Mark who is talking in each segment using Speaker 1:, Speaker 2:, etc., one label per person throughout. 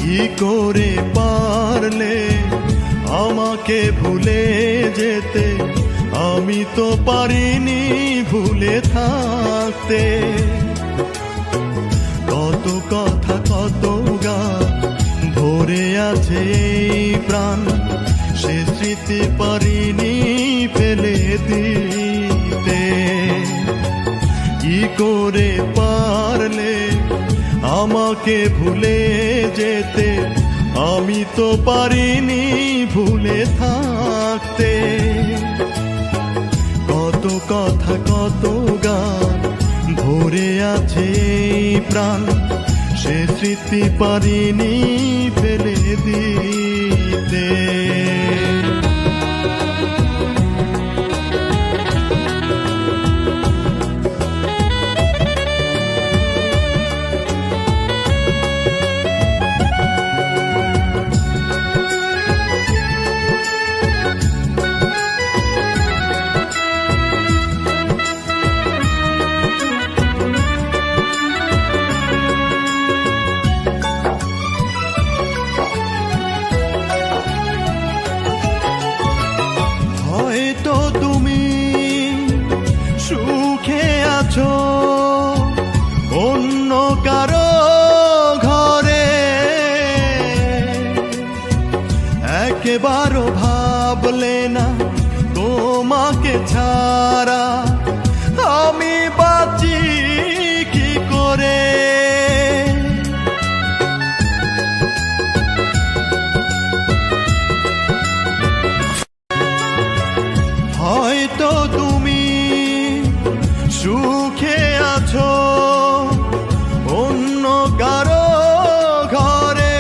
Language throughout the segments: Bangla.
Speaker 1: কি করে পারলে আমাকে ভুলে যেতে, আমি তো পারিনি ভুলে থাকতে। কত কথা কত গান ভরে আছে এই প্রাণ, সে স্মৃতি পারিনি ফেলে দিতে। কি করে পারলে আমাকে ভুলে যেতে, আমি তো পারিনি ভুলে থাকতে। কত কথা কত গান ভরে আছে এই প্রাণ, সে স্মৃতি পারিনি ফেলে দিতে। হয়তো তুমি সুখে আছো অন্য কারো ঘরে, একেবারও ভাবলে না তোমাকে ছাড়া আমি বাঁচি কি করে। হয়তো তুমি সুখে আছো অন্য কারো ঘরে,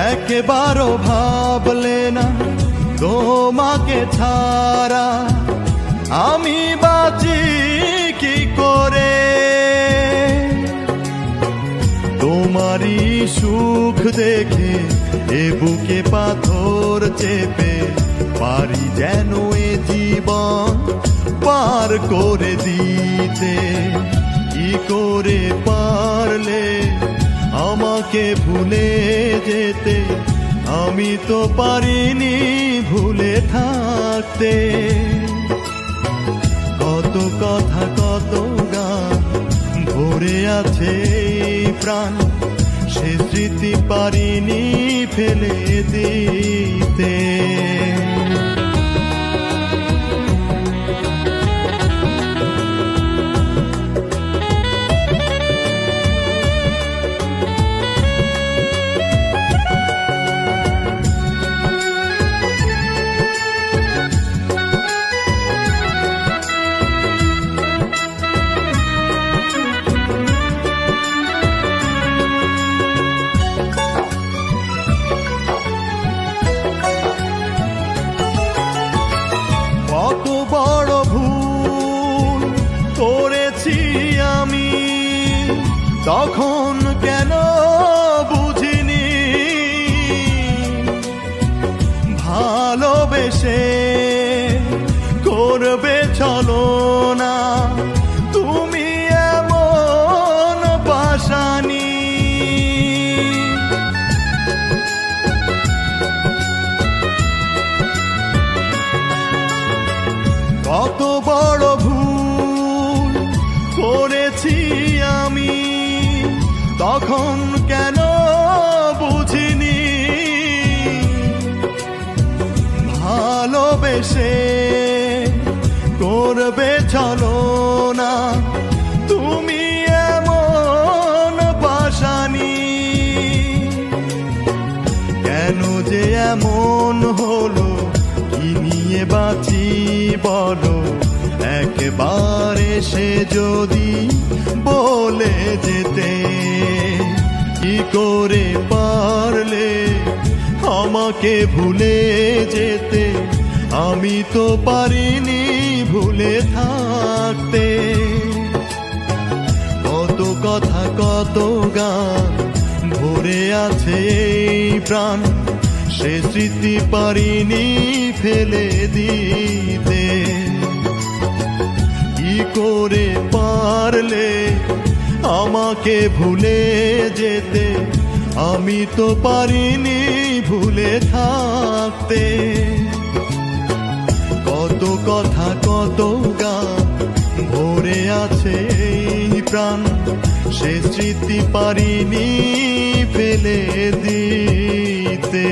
Speaker 1: একেবারও ভাবলে না তোমাকে ছাড়া আমি বাঁচি কি করে। তোমারই সুখ দেখে এ বুকে পাথর চেপে পারি যেন এ জীবন পার করে দিতে। কি করে পারলে আমাকে ভুলে যেতে, আমি তো পারিনি ভুলে থাকতে। কত কথা কত গান ভরে আছে এই প্রাণ, সে স্মৃতি পারিনি ফেলে দিতে। কত বড় ভুল করেছি আমি, তখন কেন বুঝিনি। ভালোবেসে করবে ছলনা, তুমি এমন পাশানি। কত বড় ভুল করেছি আমি, তখন কেন বুঝিনি। ভালোবেসে করবে ছলনা, তুমি এমন পাশানি। কেন যে এমন হলো, কি নিয়ে বাঁচি বলো, একবার এসে যদি বলে যেতে। কি করে পারলে আমাকে ভুলে যেতে, আমি তো পারিনি ভুলে থাকতে। কত কথা কত গান ভরে আছে এই প্রাণ, সে স্মৃতি পারিনি ফেলে দিতে। কি করে পারলে আমাকে ভুলে যেতে, আমি তো পারিনি ভুলে থাকতে। কত কথা কত গান ভরে আছে এই প্রাণ, সে স্মৃতি পারিনি ফেলে দিতে।